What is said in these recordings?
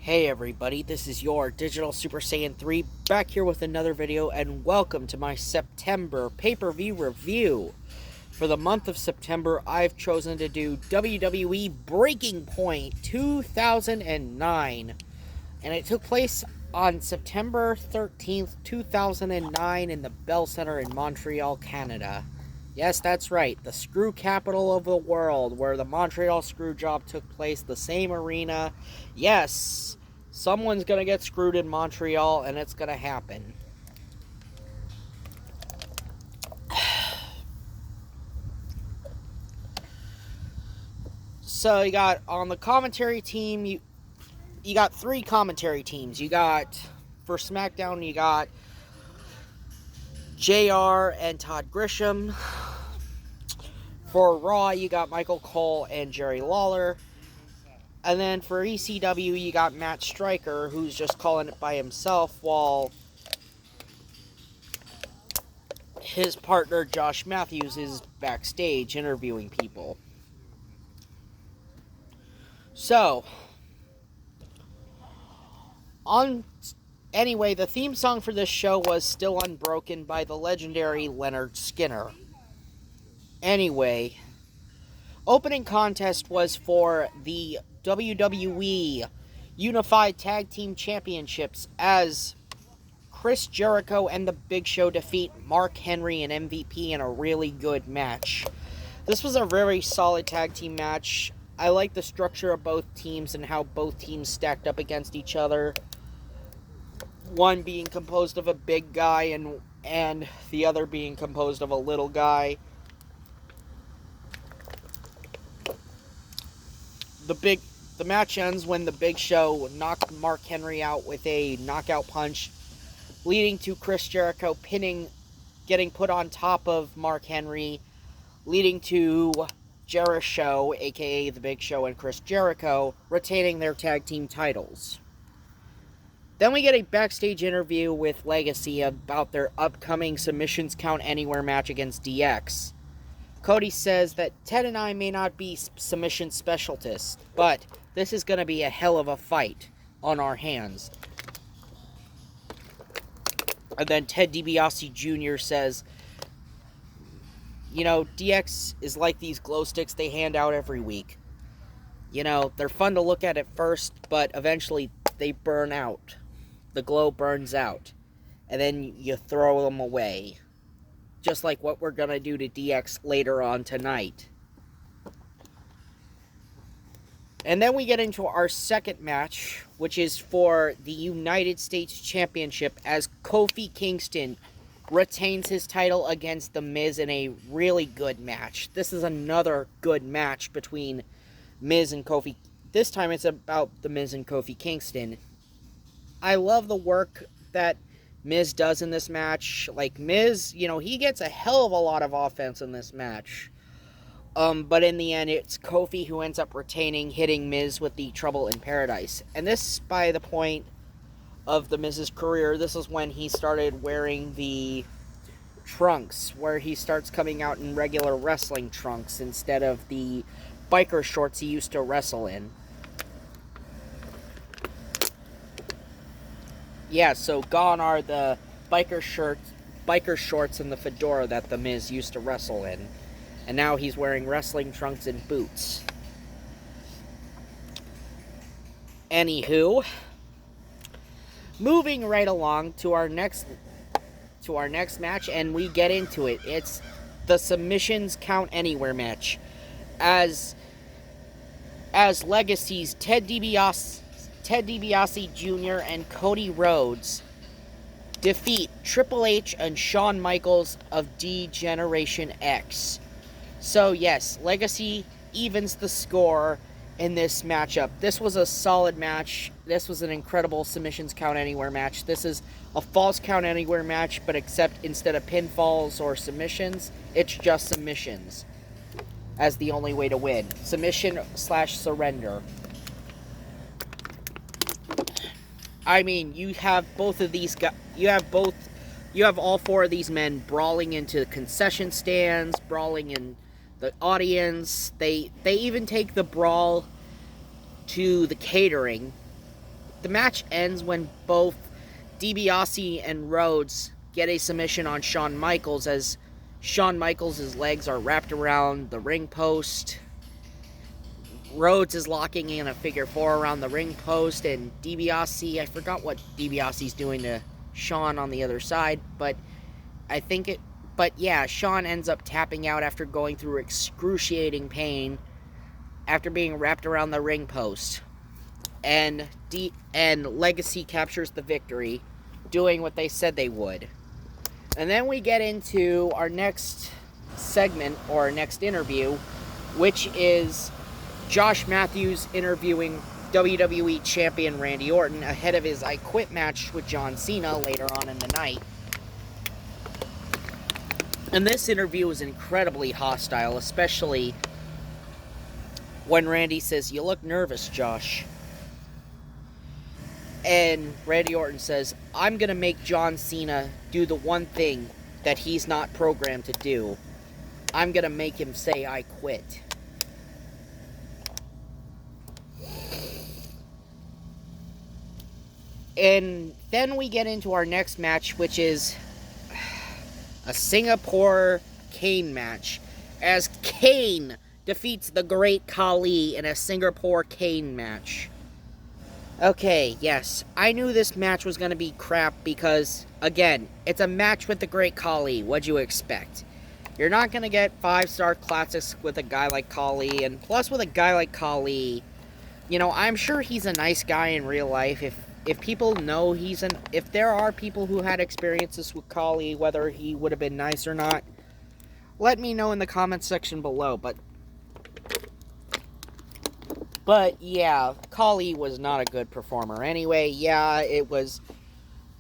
Hey everybody, this is your Digital Super Saiyan 3 back here with another video, and welcome to my September pay-per-view review. For the month of September, I've chosen to do WWE Breaking 2009, and it took place on September 13th, 2009 in the Bell Center in Montreal, Canada. Yes, that's right, the screw capital of the world, where the Montreal Screwjob took place, the same arena. Yes, someone's gonna get screwed in Montreal, and it's gonna happen. So you got on the commentary team, you got three commentary teams. You got, for SmackDown, you got JR and Todd Grisham. For Raw, you got Michael Cole and Jerry Lawler. And then for ECW, you got Matt Striker, who's just calling it by himself, while his partner, Josh Matthews, is backstage interviewing people. So, anyway, the theme song for this show was Still Unbroken by the legendary Leonard Skinner. Anyway, opening contest was for the WWE Unified Tag Team Championships as Chris Jericho and The Big Show defeat Mark Henry and MVP in a really good match. This was a very solid tag team match. I like the structure of both teams and how both teams stacked up against each other. One being composed of a big guy and the other being composed of a little guy. The match ends when the Big Show knocked Mark Henry out with a knockout punch, leading to Chris Jericho getting put on top of Mark Henry, leading to Jericho, aka the Big Show, and Chris Jericho retaining their tag team titles. Then we get a backstage interview with Legacy about their upcoming Submissions Count Anywhere match against DX. Cody says that Ted and I may not be submission specialists, but this is going to be a hell of a fight on our hands. And then Ted DiBiase Jr. says, DX is like these glow sticks they hand out every week. They're fun to look at first, but eventually they burn out. The glow burns out. And then you throw them away. Just like what we're going to do to DX later on tonight. And then we get into our second match, which is for the United States Championship, as Kofi Kingston retains his title against The Miz in a really good match. This is another good match between Miz and Kofi. This time it's about The Miz and Kofi Kingston. I love the work that Miz does in this match. Like, Miz, he gets a hell of a lot of offense in this match. But in the end, it's Kofi who ends up retaining, hitting Miz with the Trouble in Paradise. And this, by the point of the Miz's career, this is when he started wearing the trunks, where he starts coming out in regular wrestling trunks instead of the biker shorts he used to wrestle in. Yeah, so gone are the biker shorts and the fedora that the Miz used to wrestle in. And now he's wearing wrestling trunks and boots. Anywho, moving right along to our next match, and we get into it. It's the Submissions Count Anywhere match, as Legacy's Ted DiBiase Jr. and Cody Rhodes defeat Triple H and Shawn Michaels of D-Generation X. So yes, Legacy evens the score in this matchup. This was a solid match. This was an incredible Submissions Count Anywhere match. This is a Falls Count Anywhere match, but except instead of pinfalls or submissions, it's just submissions as the only way to win. Submission/surrender. I mean, you have both of these guys. You have all four of these men brawling into concession stands, brawling in the audience. They even take the brawl to the catering. the match ends when both DiBiase and Rhodes get a submission on Shawn Michaels as Shawn Michaels' legs are wrapped around the ring post. Rhodes is locking in a figure 4 around the ring post, and DiBiase, I forgot what DiBiase's doing to Shawn on the other side, but Shawn ends up tapping out after going through excruciating pain after being wrapped around the ring post. And Legacy captures the victory, doing what they said they would. And then we get into our next segment, or our next interview, which is Josh Matthews interviewing WWE Champion Randy Orton ahead of his I Quit match with John Cena later on in the night. And this interview was incredibly hostile, especially when Randy says, "You look nervous, Josh." And Randy Orton says, "I'm going to make John Cena do the one thing that he's not programmed to do. I'm going to make him say, 'I quit.'" And then we get into our next match, which is a Singapore Kane match, as Kane defeats the Great Khali in a Singapore Kane match. Okay, yes, I knew this match was going to be crap because, again, it's a match with the Great Khali. What'd you expect? You're not going to get 5-star classics with a guy like Khali, and plus with a guy like Khali, you know, I'm sure he's a nice guy in real life. If people know if there are people who had experiences with Khali, whether he would have been nice or not, let me know in the comments section below. But yeah, Khali was not a good performer. Anyway, yeah, it was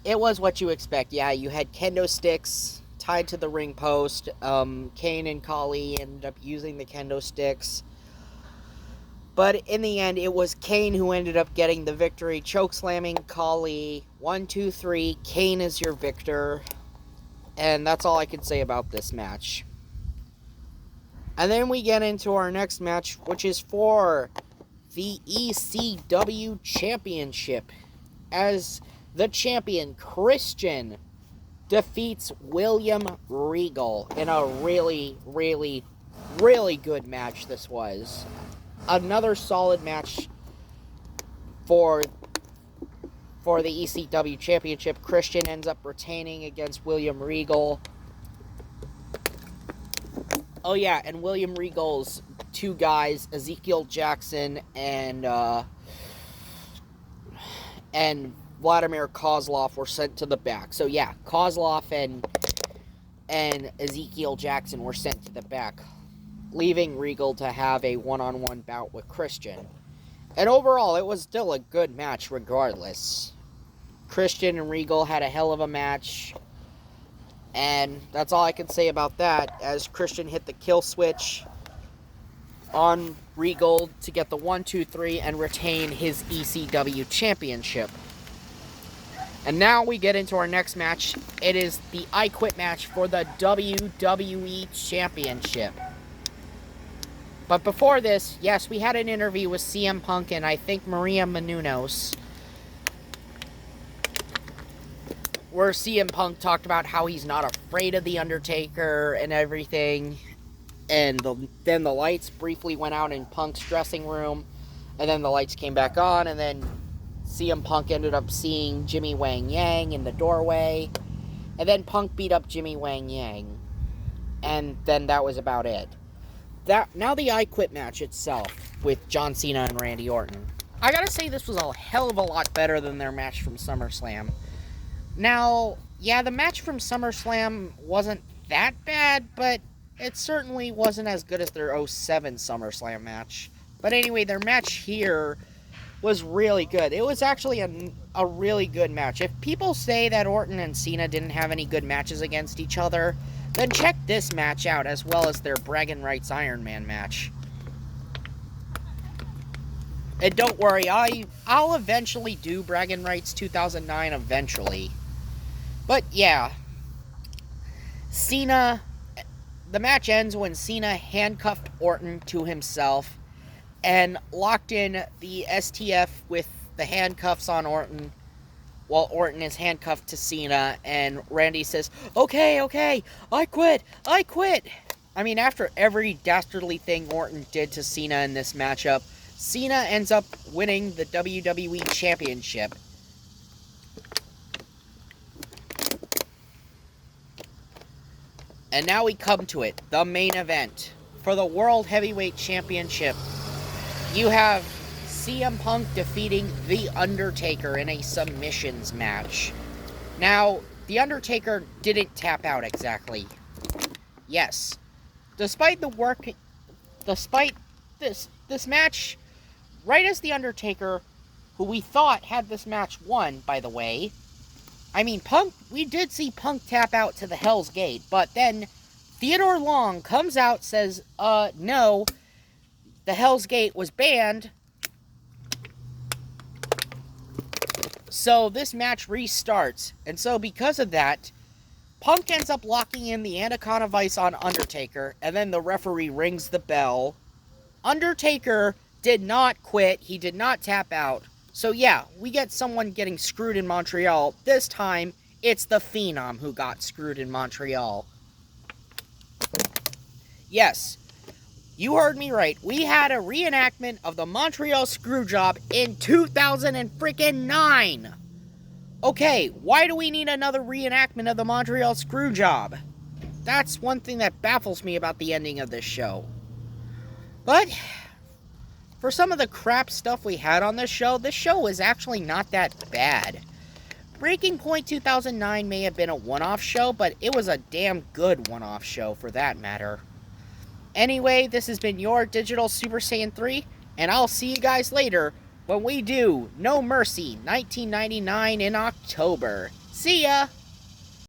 what you expect. Yeah, you had kendo sticks tied to the ring post. Kane and Khali ended up using the kendo sticks. But in the end, it was Kane who ended up getting the victory, chokeslamming Khali. 1, 2, 3, Kane is your victor. And that's all I can say about this match. And then we get into our next match, which is for the ECW Championship, as the champion, Christian, defeats William Regal in a really, really, really good match this was. Another solid match for the ECW Championship. Christian ends up retaining against William Regal. Oh yeah, and William Regal's two guys, Ezekiel Jackson and Vladimir Kozlov, were sent to the back. So yeah, Kozlov and Ezekiel Jackson were sent to the back, leaving Regal to have a one-on-one bout with Christian. And overall, it was still a good match regardless. Christian and Regal had a hell of a match. And that's all I can say about that, as Christian hit the kill switch on Regal to get the 1, 2, 3 and retain his ECW Championship. And now we get into our next match. It is the I Quit match for the WWE Championship. But before this, yes, we had an interview with CM Punk and I think Maria Menounos, where CM Punk talked about how he's not afraid of The Undertaker and everything. And then the lights briefly went out in Punk's dressing room, and then the lights came back on, and then CM Punk ended up seeing Jimmy Wang Yang in the doorway, and then Punk beat up Jimmy Wang Yang, and then that was about it. Now the I Quit match itself with John Cena and Randy Orton. I gotta say, this was a hell of a lot better than their match from SummerSlam. Now, yeah, the match from SummerSlam wasn't that bad, but it certainly wasn't as good as their 2007 SummerSlam match. But anyway, their match here was really good. It was actually a really good match. If people say that Orton and Cena didn't have any good matches against each other, then check this match out, as well as their Braggin' Rights Iron Man match. And don't worry, I'll eventually do Braggin' Rights 2009 eventually. But yeah, Cena, the match ends when Cena handcuffed Orton to himself and locked in the STF with the handcuffs on Orton while Orton is handcuffed to Cena, and Randy says, okay, I quit. I mean, after every dastardly thing Orton did to Cena in this matchup, Cena ends up winning the WWE Championship. And now we come to it, the main event. For the World Heavyweight Championship, you have CM Punk defeating The Undertaker in a submissions match. Now, The Undertaker didn't tap out exactly. Yes. Despite this match, right as The Undertaker, who we thought had this match won, by the way, I mean, Punk, we did see Punk tap out to the Hell's Gate, but then Theodore Long comes out, says, no, the Hell's Gate was banned, so this match restarts. And so because of that, Punk ends up locking in the Anaconda Vice on Undertaker, and then the referee rings the bell. Undertaker did not quit, he did not tap out. So yeah, we get someone getting screwed in Montreal. This time, it's the Phenom who got screwed in Montreal. Yes, you heard me right. We had a reenactment of the Montreal Screwjob in 2009. Okay, why do we need another reenactment of the Montreal Screwjob? That's one thing that baffles me about the ending of this show. But for some of the crap stuff we had on this show was actually not that bad. Breaking Point 2009 may have been a one-off show, but it was a damn good one-off show for that matter. Anyway, this has been your Digital Super Saiyan 3, and I'll see you guys later when we do No Mercy 1999 in October. See ya!